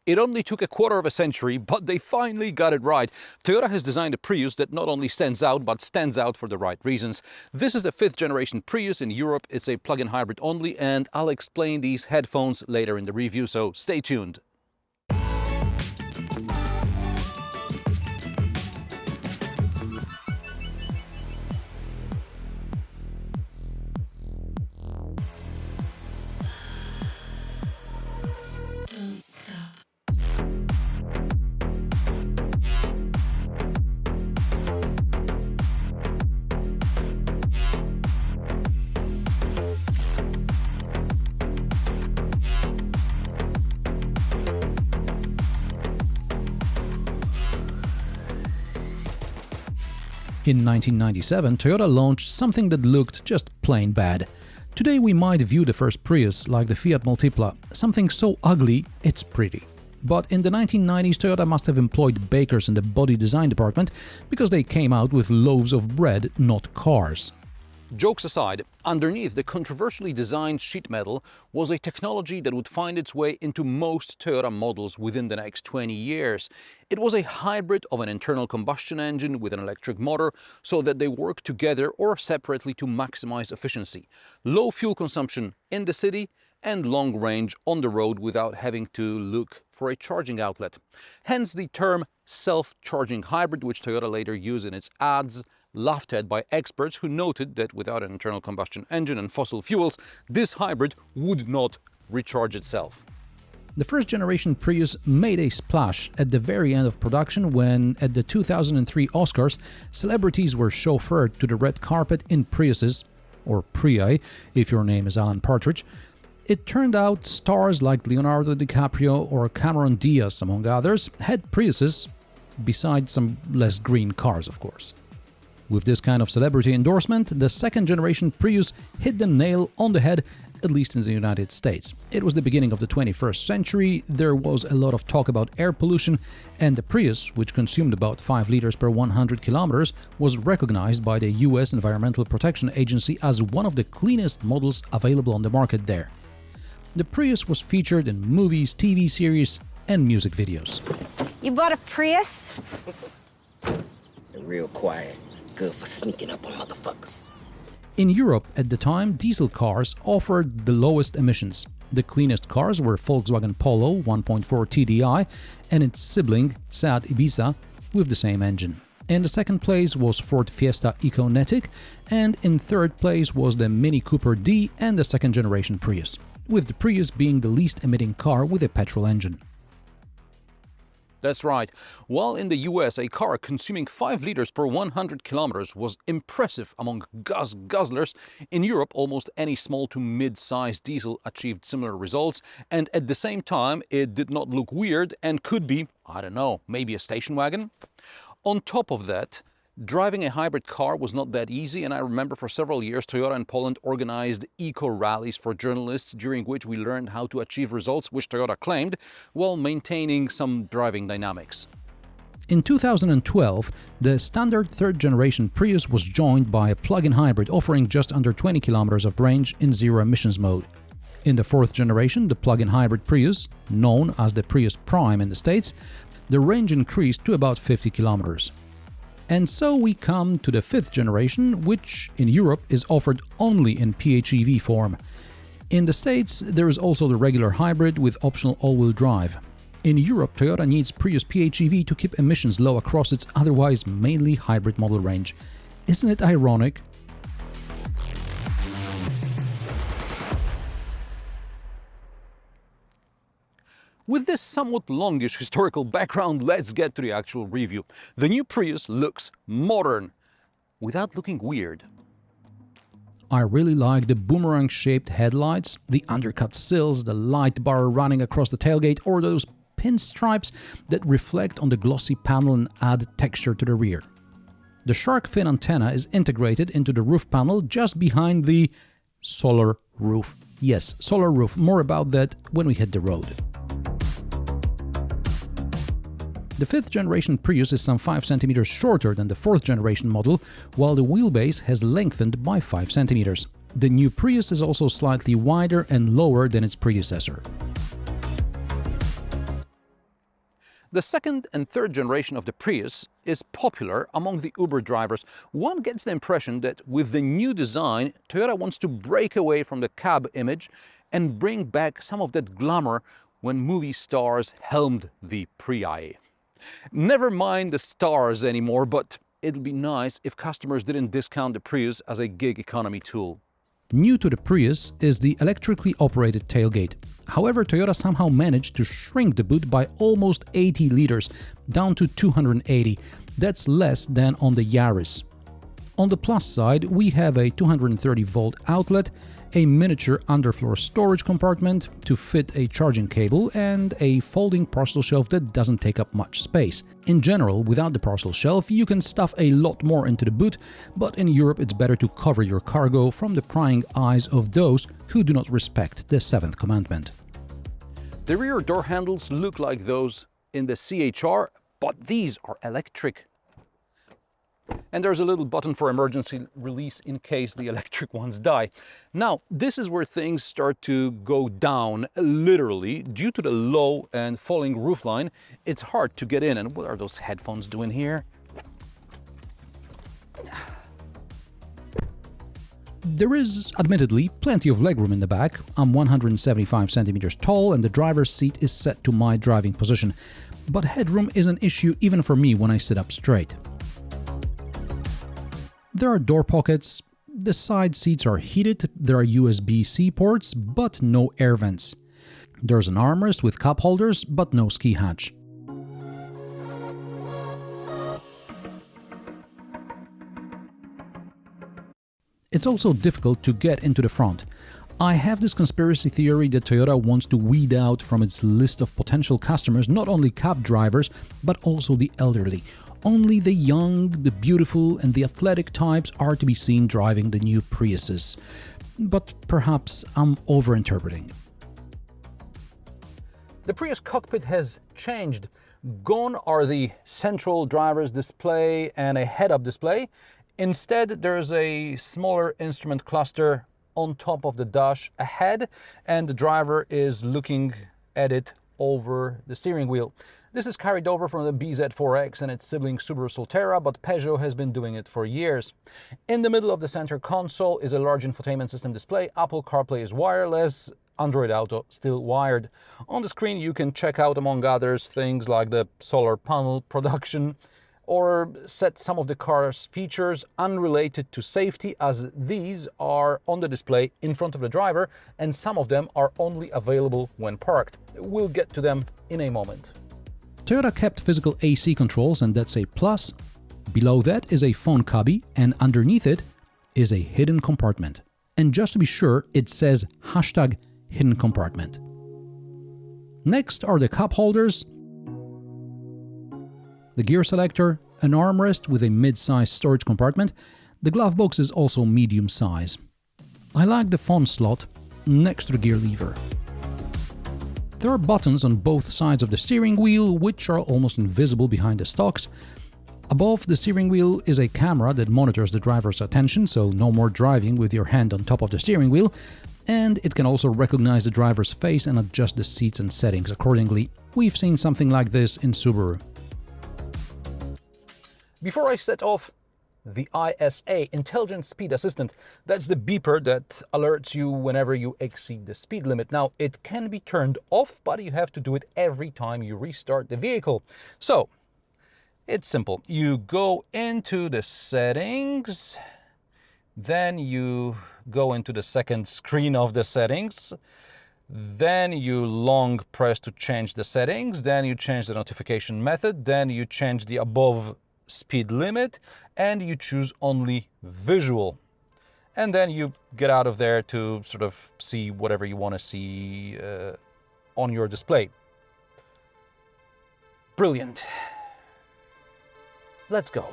It only took a quarter of a century, but they finally got it right. Toyota has designed a Prius that not only stands out, but stands out for the right reasons. This is the 5th generation Prius in Europe. It's a plug-in hybrid only, and I'll explain these headphones later in the review, so stay tuned. In 1997, Toyota launched something that looked just plain bad. Today we might view the first Prius like the Fiat Multipla, something so ugly it's pretty. But in the 1990s, Toyota must have employed bakers in the body design department because they came out with loaves of bread, not cars. Jokes aside, underneath the controversially designed sheet metal was a technology that would find its way into most Toyota models within the next 20 years. It was a hybrid of an internal combustion engine with an electric motor so that they work together or separately to maximize efficiency, low fuel consumption in the city and long range on the road without having to look for a charging outlet. Hence the term self-charging hybrid, which Toyota later used in its ads, laughed at by experts who noted that without an internal combustion engine and fossil fuels, this hybrid would not recharge itself. The first generation Prius made a splash at the very end of production when, at the 2003 Oscars, celebrities were chauffeured to the red carpet in Priuses, or Prii if your name is Alan Partridge. It turned out stars like Leonardo DiCaprio or Cameron Diaz, among others, had Priuses, besides some less green cars, of course. With this kind of celebrity endorsement, the second generation Prius hit the nail on the head, at least in the United States. It was the beginning of the 21st century, there was a lot of talk about air pollution, and the Prius, which consumed about 5 liters per 100 kilometers, was recognized by the US Environmental Protection Agency as one of the cleanest models available on the market there. The Prius was featured in movies, TV series, and music videos. You bought a Prius? They're real quiet. Good for sneaking up on motherfuckers. In Europe at the time, diesel cars offered the lowest emissions. The cleanest cars were Volkswagen Polo 1.4 TDI and its sibling Seat Ibiza with the same engine. In the second place was Ford Fiesta Econetic, and in third place was the Mini Cooper D and the second generation Prius, with the Prius being the least emitting car with a petrol engine. That's right. While in the US a car consuming 5 liters per 100 kilometers was impressive among gas guzzlers, in Europe almost any small to mid-sized diesel achieved similar results, and at the same time it did not look weird and could be, I don't know, maybe a station wagon? On top of that, driving a hybrid car was not that easy, and I remember for several years Toyota in Poland organized eco-rallies for journalists during which we learned how to achieve results which Toyota claimed, while maintaining some driving dynamics. In 2012, the standard third-generation Prius was joined by a plug-in hybrid offering just under 20 kilometers of range in zero-emissions mode. In the fourth generation, the plug-in hybrid Prius, known as the Prius Prime in the States, the range increased to about 50 kilometers. And so we come to the fifth generation, which in Europe is offered only in PHEV form. In the States, there is also the regular hybrid with optional all-wheel drive. In Europe, Toyota needs Prius PHEV to keep emissions low across its otherwise mainly hybrid model range. Isn't it ironic? With this somewhat longish historical background, let's get to the actual review. The new Prius looks modern, without looking weird. I really like the boomerang-shaped headlights, the undercut sills, the light bar running across the tailgate, or those pinstripes that reflect on the glossy panel and add texture to the rear. The shark fin antenna is integrated into the roof panel just behind the solar roof. Yes, solar roof. More about that when we hit the road. The 5th generation Prius is some 5 cm shorter than the 4th generation model, while the wheelbase has lengthened by 5 cm. The new Prius is also slightly wider and lower than its predecessor. The second and third generation of the Prius is popular among the Uber drivers. One gets the impression that with the new design, Toyota wants to break away from the cab image and bring back some of that glamour when movie stars helmed the Prii. Never mind the stars anymore, but it'd be nice if customers didn't discount the Prius as a gig economy tool. New to the Prius is the electrically operated tailgate. However, Toyota somehow managed to shrink the boot by almost 80 liters, down to 280. That's less than on the Yaris. On the plus side, we have a 230-volt outlet, a miniature underfloor storage compartment to fit a charging cable, and a folding parcel shelf that doesn't take up much space. In general, without the parcel shelf, you can stuff a lot more into the boot, but in Europe it's better to cover your cargo from the prying eyes of those who do not respect the seventh commandment. The rear door handles look like those in the CHR, but these are electric. And there's a little button for emergency release in case the electric ones die. Now, this is where things start to go down, literally. Due to the low and falling roofline, it's hard to get in. And what are those headphones doing here? There is, admittedly, plenty of legroom in the back. I'm 175 centimeters tall and the driver's seat is set to my driving position. But headroom is an issue even for me when I sit up straight. There are door pockets, the side seats are heated, there are USB-C ports, but no air vents. There's an armrest with cup holders, but no ski hatch. It's also difficult to get into the front. I have this conspiracy theory that Toyota wants to weed out from its list of potential customers not only cab drivers, but also the elderly. Only the young, the beautiful, and the athletic types are to be seen driving the new Priuses. But perhaps I'm overinterpreting. The Prius cockpit has changed. Gone are the central driver's display and a head-up display. Instead, there's a smaller instrument cluster on top of the dash ahead, and the driver is looking at it over the steering wheel. This is carried over from the BZ4X and its sibling Subaru Solterra, but Peugeot has been doing it for years. In the middle of the center console is a large infotainment system display. Apple CarPlay is wireless, Android Auto still wired. On the screen you can check out, among others, things like the solar panel production, or set some of the car's features unrelated to safety, as these are on the display in front of the driver and some of them are only available when parked. We'll get to them in a moment. Toyota kept physical AC controls, and that's a plus. Below that is a phone cubby, and underneath it is a hidden compartment. And just to be sure, it says #hidden compartment. Next are the cup holders, the gear selector, an armrest with a mid-size storage compartment. The glove box is also medium size. I like the phone slot next to the gear lever. There are buttons on both sides of the steering wheel, which are almost invisible behind the stalks. Above the steering wheel is a camera that monitors the driver's attention, so no more driving with your hand on top of the steering wheel, and it can also recognize the driver's face and adjust the seats and settings accordingly. We've seen something like this in Subaru. Before I set off, the ISA, Intelligent Speed Assistant, that's the beeper that alerts you whenever you exceed the speed limit. Now, it can be turned off, but you have to do it every time you restart the vehicle. So, it's simple. You go into the settings, then you go into the second screen of the settings, then you long press to change the settings, then you change the notification method, then you change the above speed limit, and you choose only visual. And then you get out of there to sort of see whatever you want to see on your display. Brilliant. Let's go.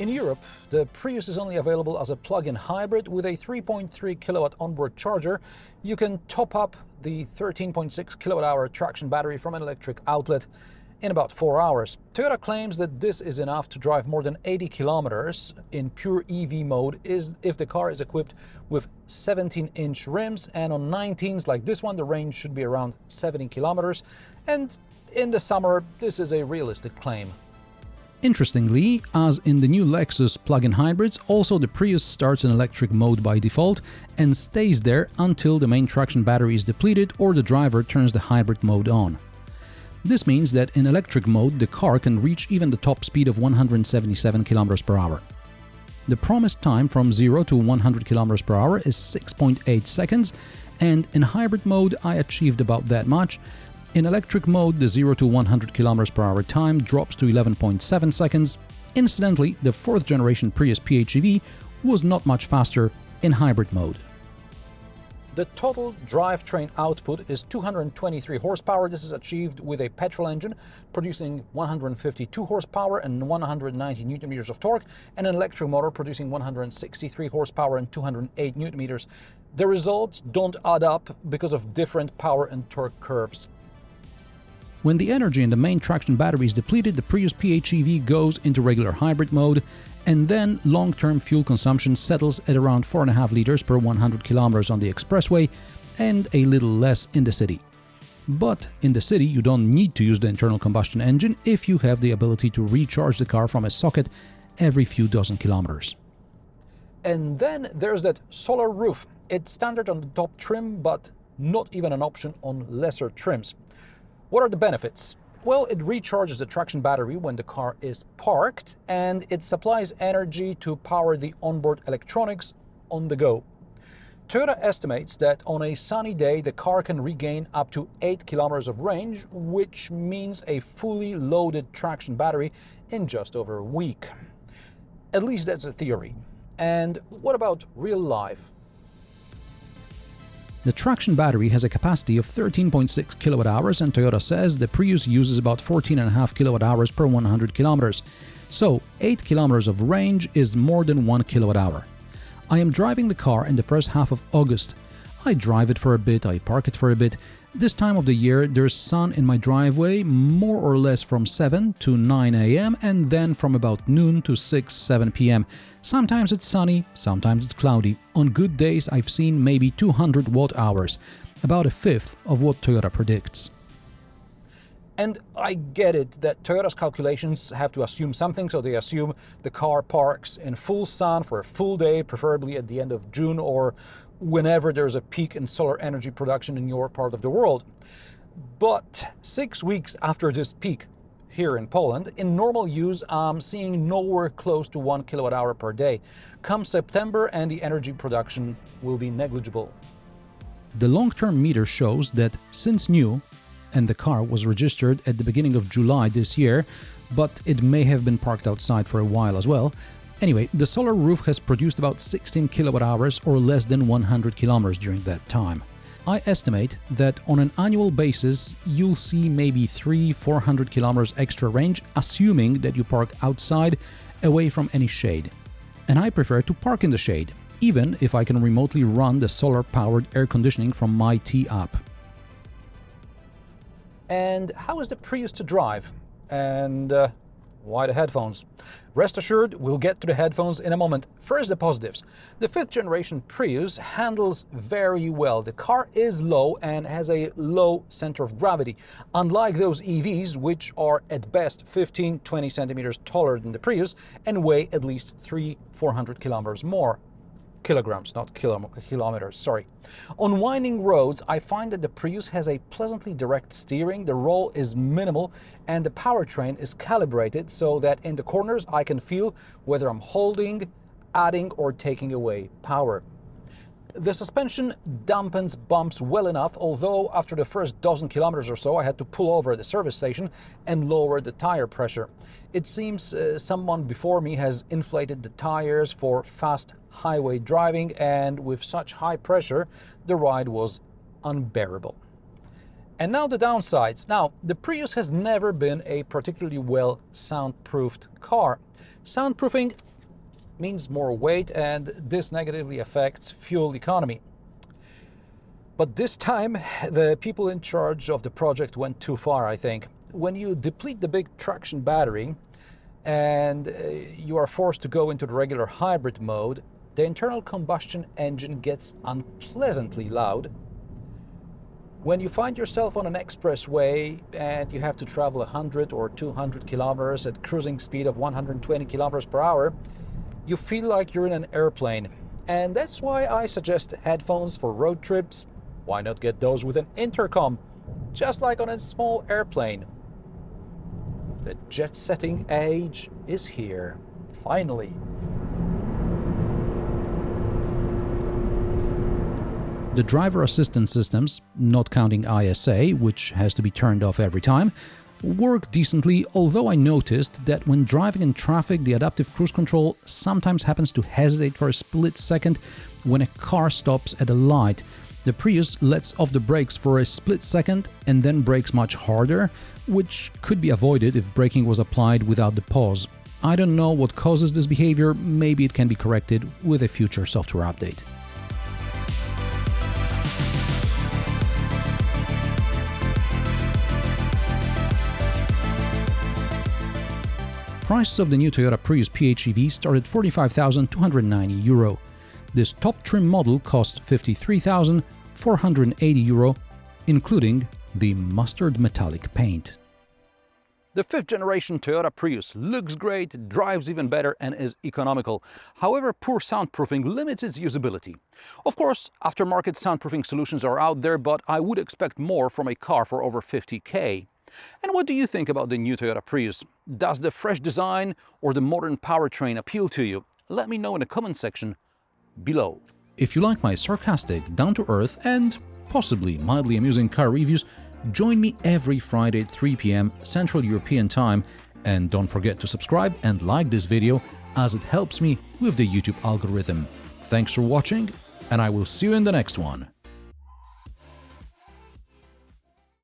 In Europe, the Prius is only available as a plug-in hybrid with a 3.3 kilowatt onboard charger. You can top up the 13.6 kilowatt-hour traction battery from an electric outlet in about 4 hours. Toyota claims that this is enough to drive more than 80 kilometers in pure EV mode if the car is equipped with 17-inch rims, and on 19s like this one the range should be around 70 kilometers, and in the summer this is a realistic claim. Interestingly, as in the new Lexus plug-in hybrids, also the Prius starts in electric mode by default and stays there until the main traction battery is depleted or the driver turns the hybrid mode on. This means that in electric mode the car can reach even the top speed of 177 km per hour. The promised time from 0 to 100 km per hour is 6.8 seconds, and in hybrid mode I achieved about that much. In electric mode, the 0 to 100 km per hour time drops to 11.7 seconds. Incidentally, the 4th generation Prius PHEV was not much faster in hybrid mode. The total drivetrain output is 223 horsepower. This is achieved with a petrol engine producing 152 horsepower and 190 Nm of torque, and an electric motor producing 163 horsepower and 208 Nm. The results don't add up because of different power and torque curves. When the energy in the main traction battery is depleted, the Prius PHEV goes into regular hybrid mode, and then long-term fuel consumption settles at around 4.5 liters per 100 kilometers on the expressway and a little less in the city. But in the city you don't need to use the internal combustion engine if you have the ability to recharge the car from a socket every few dozen kilometers. And then there's that solar roof. It's standard on the top trim, but not even an option on lesser trims. What are the benefits? Well, it recharges the traction battery when the car is parked, and it supplies energy to power the onboard electronics on the go. Toyota estimates that on a sunny day the car can regain up to 8 kilometers of range, which means a fully loaded traction battery in just over a week. At least that's a theory. And what about real life? The traction battery has a capacity of 13.6 kilowatt hours, and Toyota says the Prius uses about 14.5 kilowatt hours per 100 kilometers. So 8 kilometers of range is more than 1 kilowatt hour. I am driving the car in the first half of August. I drive it for a bit, I park it for a bit. This time of the year there's sun in my driveway more or less from 7 to 9 a.m. and then from about noon to 7 p.m. Sometimes it's sunny, sometimes it's cloudy. On good days I've seen maybe 200 watt-hours, about a fifth of what Toyota predicts. And I get it that Toyota's calculations have to assume something, so they assume the car parks in full sun for a full day, preferably at the end of June or whenever there's a peak in solar energy production in your part of the world. But 6 weeks after this peak here in Poland, in normal use, I'm seeing nowhere close to 1 kilowatt hour per day. Come September and the energy production will be negligible. The long-term meter shows that since new, and the car was registered at the beginning of July this year, but it may have been parked outside for a while as well. Anyway, the solar roof has produced about 16 kilowatt hours or less than 100 kilometers during that time. I estimate that on an annual basis you'll see maybe 300-400 kilometers extra range, assuming that you park outside away from any shade. And I prefer to park in the shade, even if I can remotely run the solar-powered air conditioning from my T app. And how is the Prius to drive? And why the headphones? Rest assured, we'll get to the headphones in a moment. First, the positives. The 5th generation Prius handles very well. The car is low and has a low center of gravity, unlike those EVs, which are at best 15-20 centimeters taller than the Prius and weigh at least 300-400 kilometers more. Kilograms, not kilometers, sorry. On winding roads, I find that the Prius has a pleasantly direct steering, the roll is minimal, and the powertrain is calibrated so that in the corners I can feel whether I'm holding, adding, or taking away power. The suspension dampens bumps well enough, although after the first dozen kilometers or so I had to pull over at the service station and lower the tire pressure. It seems someone before me has inflated the tires for fast highway driving, and with such high pressure the ride was unbearable. And now the downsides. Now, the Prius has never been a particularly well soundproofed car. Soundproofing means more weight, and this negatively affects fuel economy. But this time, the people in charge of the project went too far, I think. When you deplete the big traction battery and you are forced to go into the regular hybrid mode, the internal combustion engine gets unpleasantly loud. When you find yourself on an expressway and you have to travel 100 or 200 kilometers at cruising speed of 120 kilometers per hour, you feel like you're in an airplane. And that's why I suggest headphones for road trips. Why not get those with an intercom, just like on a small airplane? The jet-setting age is here, finally. The driver assistance systems, not counting ISA, which has to be turned off every time, work decently, although I noticed that when driving in traffic, the adaptive cruise control sometimes happens to hesitate for a split second when a car stops at a light. The Prius lets off the brakes for a split second and then brakes much harder, which could be avoided if braking was applied without the pause. I don't know what causes this behavior, maybe it can be corrected with a future software update. Prices of the new Toyota Prius PHEV start at €45,290. This top trim model cost €53,480, including the mustard metallic paint. The 5th generation Toyota Prius looks great, drives even better and is economical. However, poor soundproofing limits its usability. Of course, aftermarket soundproofing solutions are out there, but I would expect more from a car for over 50K. And what do you think about the new Toyota Prius? Does the fresh design or the modern powertrain appeal to you? Let me know in the comment section below. If you like my sarcastic, down-to-earth and possibly mildly amusing car reviews, join me every Friday at 3 p.m. Central European Time, and don't forget to subscribe and like this video as it helps me with the YouTube algorithm. Thanks for watching, and I will see you in the next one.